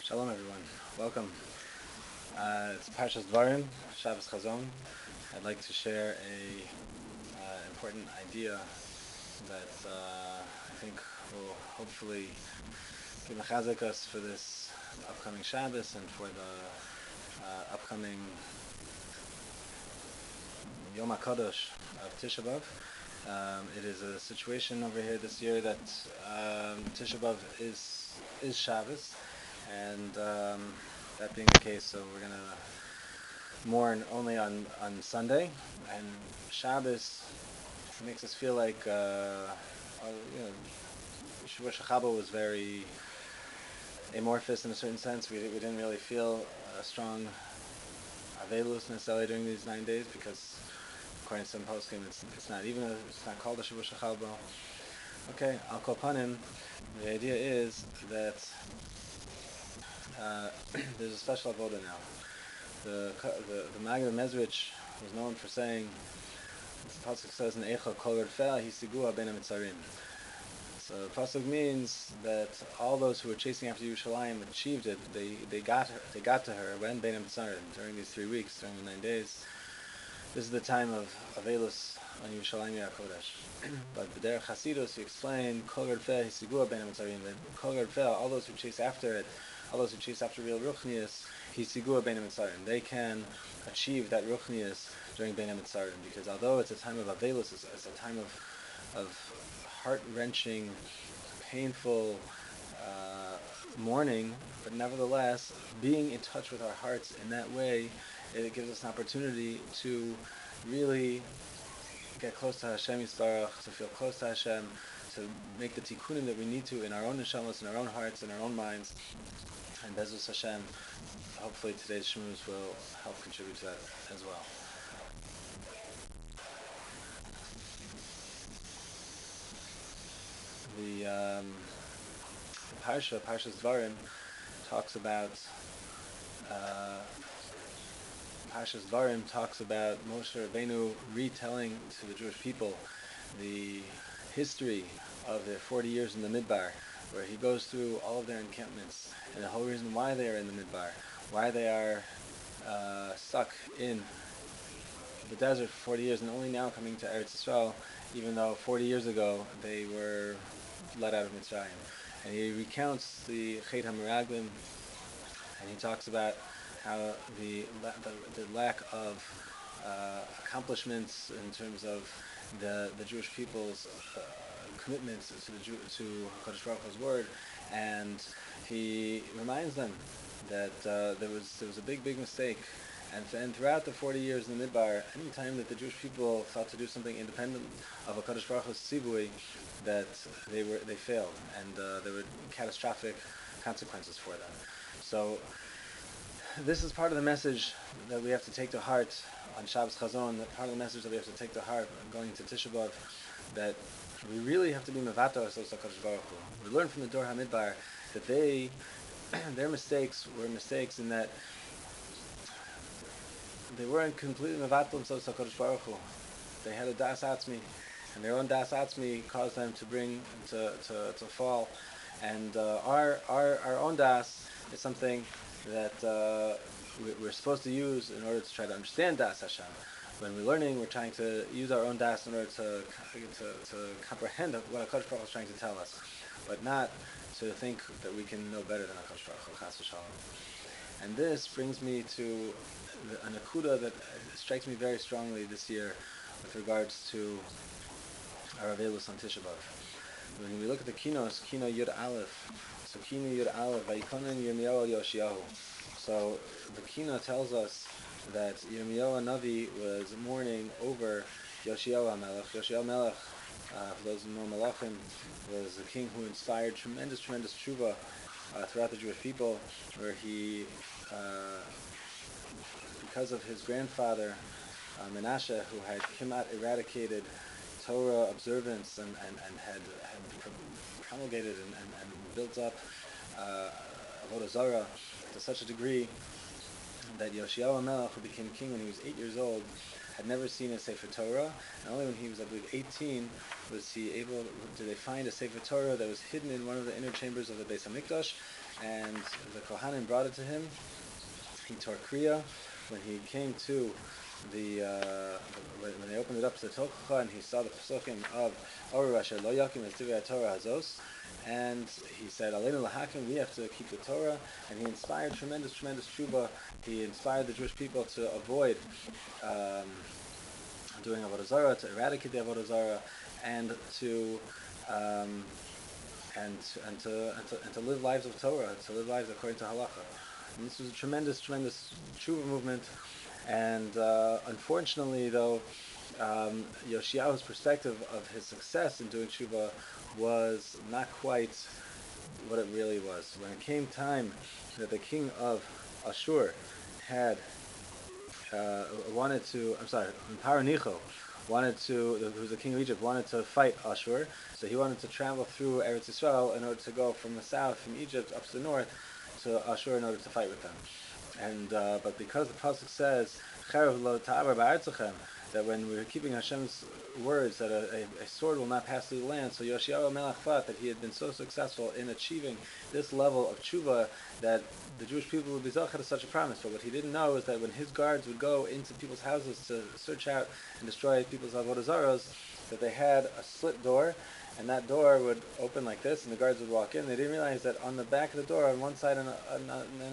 Shalom everyone, welcome. It's parsha Devarim, ShabbosChazon. I'd like to share a important idea that I think will hopefully give mechazek us for this upcoming Shabbos and for the upcoming Yom HaKadosh of Tisha B'Av. It is a situation over here this year that Tisha B'Av is Shabbos, and that being the case, so we're going to mourn only on Sunday, and Shabbos makes us feel like ShabbosChazon was very amorphous in a certain sense. We didn't really feel a strong avelus necessarily during these 9 days because, according to some poskim, it's not called a ShabbosChazon. Okay, I'll call upon him. The idea is that there's a special avoda now. The Maggid Mezrich was known for saying, the pasuk says in Eicha Kol Radfeh Hisigua Ben HaMitzarim. So the pasuk means that all those who were chasing after Yerushalayim achieved it. They got to her when Ben HaMitzarim during these 3 weeks, during the 9 days. This is the time of Avelus on Yerushalayim Kodesh. But B'derech Hasidus, he explained Kol Radfeh Hisigua Ben HaMitzarim. That Kol Radfeh, all those who chase after it, all those who chase after real ruchnius, Hisigua Ben HaMitzarim. They can achieve that ruchnius during Ben HaMitzarim, because although it's a time of Avelus, it's a time of heart-wrenching, painful mourning, but nevertheless, being in touch with our hearts in that way, it gives us an opportunity to really get close to Hashem Yisbarach, to feel close to Hashem, to make the tikkunim that we need to in our own neshamos, in our own hearts, in our own minds. And Bezus Hashem, hopefully today's shmooze will help contribute to that as well. The parsha's Dvarim, talks about Moshe Rabbeinu retelling to the Jewish people the history of their 40 years in the Midbar, where he goes through all of their encampments and the whole reason why they are in the Midbar, why they are stuck in the desert for 40 years and only now coming to Eretz Yisrael, even though 40 years ago they were let out of Mitzrayim. And he recounts the Chet HaMeraglim, and he talks about how the lack of accomplishments in terms of the Jewish people's commitments to Kadosh Baruch Hu's word, and he reminds them that there was a big mistake. And throughout the 40 years in the Midbar, any time that the Jewish people thought to do something independent of a Kadosh Baruch Hu's tzivui, that they failed, and there were catastrophic consequences for them. So this is part of the message that we have to take to heart on ShabbosChazon. Part of the message that we have to take to heart going to Tisha B'Av, that we really have to be mevato ourselves to Kadosh Baruch Hu. We learn from the Dor HaMidbar that their mistakes were mistakes in that they weren't completely mevatel themselves to Kadosh Baruch Hu. They had a das atzmi, and their own das atzmi caused them to fall. And our own das is something that we're supposed to use in order to try to understand das Hashem. When we're learning, we're trying to use our own das in order to comprehend what HaKadosh Baruch Hu is trying to tell us, but not to think that we can know better than HaKadosh Baruch Hu, chas v'shalom. And this brings me to a nakuda that strikes me very strongly this year with regards to our avelus on Tisha B'Av. When we look at the Kino Yud Aleph, so Kino Yud Aleph, Vayikonen Yirmiyahu al Yoshiyahu. So the Kino tells us that Yirmiyahu Navi was mourning over Yoshiyahu HaMelech. Yoshiyahu HaMelech, for those who know Malachim, was a king who inspired tremendous tshuva throughout the Jewish people, where he, because of his grandfather Menashe, who had kimat eradicated Torah observance and had promulgated and built up Avodah Zarah to such a degree that Yoshiyahu HaMelech, who became king when he was 8 years old, had never seen a Sefer Torah, and only when he was, I believe, 18, did they find a Sefer Torah that was hidden in one of the inner chambers of the Beis HaMikdash, and the Kohanim brought it to him. He tore Kriya. When he came to when they opened it up to the Tochacha, and he saw the Pesukim of Oru Asher Lo Yakim Es Dvar Torah Hazos, and he said, Aleinu Lahakim, we have to keep the Torah, and he inspired tremendous tshuva. He inspired the Jewish people to avoid doing Avodah Zarah, to eradicate the Avodah Zarah, and to live lives of Torah, to live lives according to Halacha. And this was a tremendous tshuva movement. And unfortunately, though, Yoshiyahu's perspective of his success in doing tshuva was not quite what it really was. When it came time that the king of Ashur had when Paranicho who was the king of Egypt, wanted to fight Ashur, so he wanted to travel through Eretz Yisrael in order to go from the south, from Egypt, up to the north, to Ashur in order to fight with them. And but because the pasuk says that when we were keeping Hashem's words that a sword will not pass through the land, so Yoshiyahu Melech thought that he had been so successful in achieving this level of tshuva that the Jewish people would be zochet to such a promise. But what he didn't know is that when his guards would go into people's houses to search out and destroy people's avodah zaros, that they had a slit door, and that door would open like this, and the guards would walk in. They didn't realize that on the back of the door, on one side and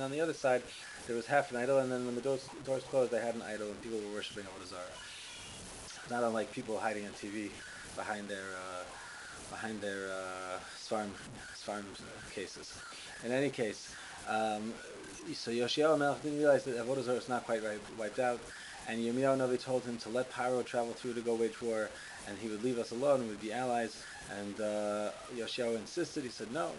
on the other side, there was half an idol, and then when the doors closed, they had an idol, and people were worshiping avodah zarah. Not unlike people hiding on TV behind their svarim cases. In any case, so Yoshiyahu Melech didn't realize that avodah zarah was not quite wiped out, and Yirmiyahu Navi told him to let Paro travel through to go wage war, and he would leave us alone and we'd be allies. And Yoshiyahu insisted. He said, no,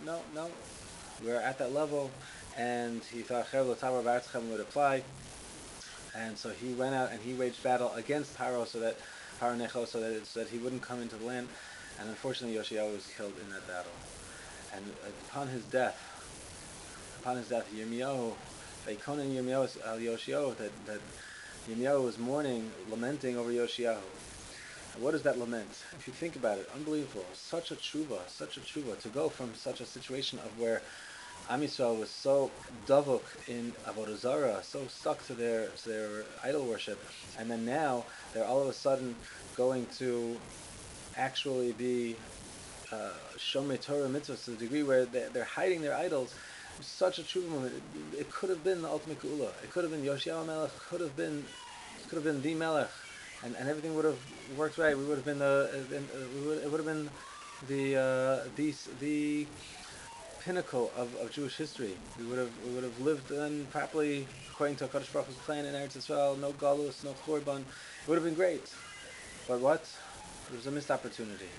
we're at that level. And he thought Chev L'Tavar B'Artzchem would apply. And so he went out and he waged battle against Paro, so that he wouldn't come into the land. And unfortunately, Yoshiyahu was killed in that battle. And upon his death, Yirmiyahu, Vaikonan Yirmiyahu al Yoshiyahu, that Yirmiyahu was mourning, lamenting over Yoshiyahu. And what is that lament? If you think about it, unbelievable. Such a tshuva, to go from such a situation of where Am Yisrael was so davuk in avodah zarah, so stuck to their idol worship, and then now they're all of a sudden going to actually be shomei Torah mitzvahs to the degree where they're hiding their idols. Such a true moment. It could have been the ultimate geula. It could have been Yoshiyahu Melech. Could have been the Melech, and everything would have worked right. We would have been it would have been the pinnacle of Jewish history. We would have lived then properly according to HaKadosh Baruch Hu's plan in Eretz Yisrael. No galus, no churban. It would have been great. But what? It was a missed opportunity.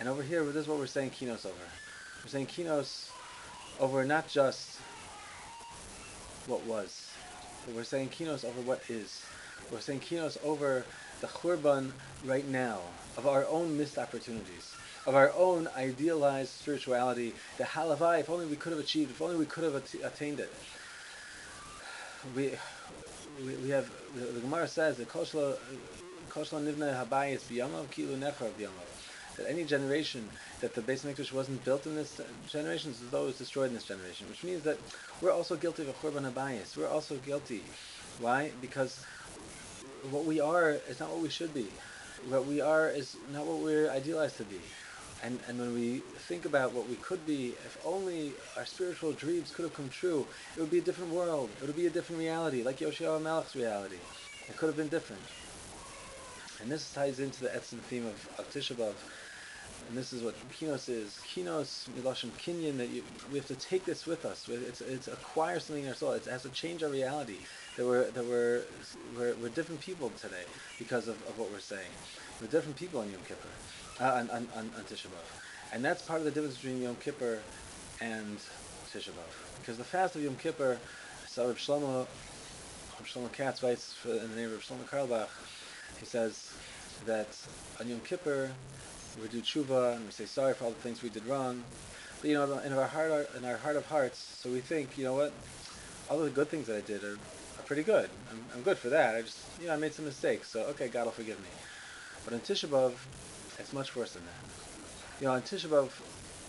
And over here, this is what we're saying kinos over. We're saying kinos over not just what was, but we're saying kinos over what is. We're saying kinos over the churban right now of our own missed opportunities, of our own idealized spirituality, the halavai, if only we could have achieved, if only we could have attained it. We have, the Gemara says that koshla nivna habayis b'yamav kilu nechar b'yamav. That any generation that the Beis HaMikdash wasn't built in this generation is as though it was destroyed in this generation, which means that we're also guilty of a churban habayis. We're also guilty. Why? Because what we are is not what we should be. What we are is not what we're idealized to be. And when we think about what we could be, if only our spiritual dreams could have come true, it would be a different world. It would be a different reality, like Yoshiyahu Melech's reality. It could have been different. And this ties into the etzem theme of Tisha B'Av. And this is what kinos is. Kinos, milashon kinyan, that we have to take this with us. It's acquire something in our soul. It has to change our reality. That we're different people today because of what we're saying. We're different people on Yom Kippur, on Tisha B'Av. And that's part of the difference between Yom Kippur and Tisha B'Av. Because the fast of Yom Kippur, so Reb Shlomo Katz writes in the name of Shlomo Karlbach, he says that on Yom Kippur we do tshuva and we say sorry for all the things we did wrong. But in our heart of hearts, so we think, you know what, all the good things that I did are pretty good. I'm good for that. I made some mistakes, so okay, God will forgive me. But on Tisha B'Av, it's much worse than that. On Tisha B'Av,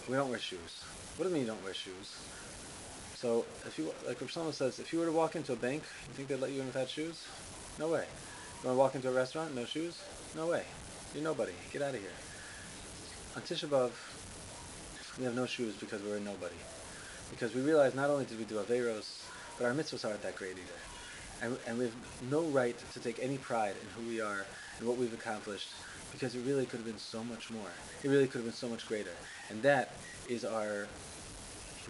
we don't wear shoes. What do you mean you don't wear shoes? So if you, like Rav Shlomo says, if you were to walk into a bank, you think they'd let you in without shoes? No way. You want to walk into a restaurant, no shoes? No way. You're nobody. Get out of here. On Tisha B'Av, we have no shoes because we're a nobody. Because we realize not only did we do Averos, but our mitzvahs aren't that great either. And we have no right to take any pride in who we are and what we've accomplished, because it really could have been so much more. It really could have been so much greater. And that is our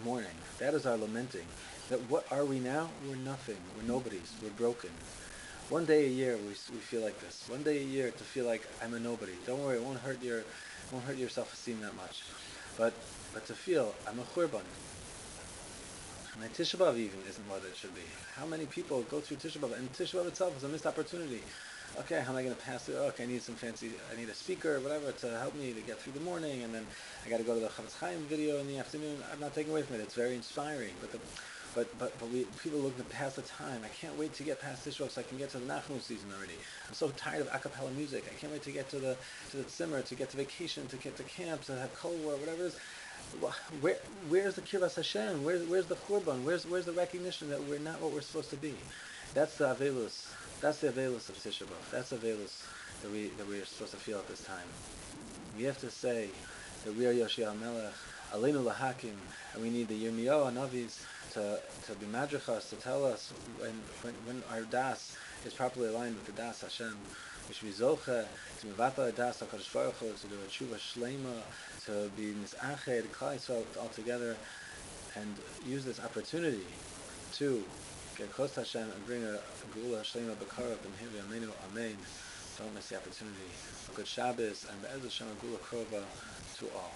mourning. That is our lamenting. That what are we now? We're nothing. We're nobodies. We're broken. One day a year we feel like this. One day a year to feel like I'm a nobody. Don't worry, it won't hurt your self-esteem that much. But to feel I'm a churban. My Tisha B'Av even isn't what it should be. How many people go through Tisha B'Av, and Tisha B'Av itself is a missed opportunity. Okay, how am I going to pass through? Okay, I need a speaker or whatever to help me to get through the morning, and then I got to go to the Chavetz Chaim video in the afternoon. I'm not taking away from it. It's very inspiring, but people looking to pass the time. I can't wait to get past Tisha B'Av so I can get to the Nachnu season already. I'm so tired of a cappella music. I can't wait to get to the Tzimmer, to get to vacation, to get to camp, to have Kol War, whatever it is. Where's the Kirvas Hashem? Where's the Churban? Where's the recognition that we're not what we're supposed to be? That's the Avelus. That's the Avelus of Tisha B'Av. That's the Avelus that we are supposed to feel at this time. We have to say that we are Yoshia Melech, Aleinu Lahakim, and we need the Yirmiyahu Hanavis to be madrichas, to tell us when our das is properly aligned with the das Hashem. We should be zoche to mevata das HaKadosh Baruch Hu, to do a tshuva shleima, to be misached, Klal Yisrael all together, and use this opportunity to get close to Hashem and bring a geula shleima b'karov b'mhiri amenu amen. Don't miss the opportunity. A good Shabbos and be'ez Hashem a geula krova to all.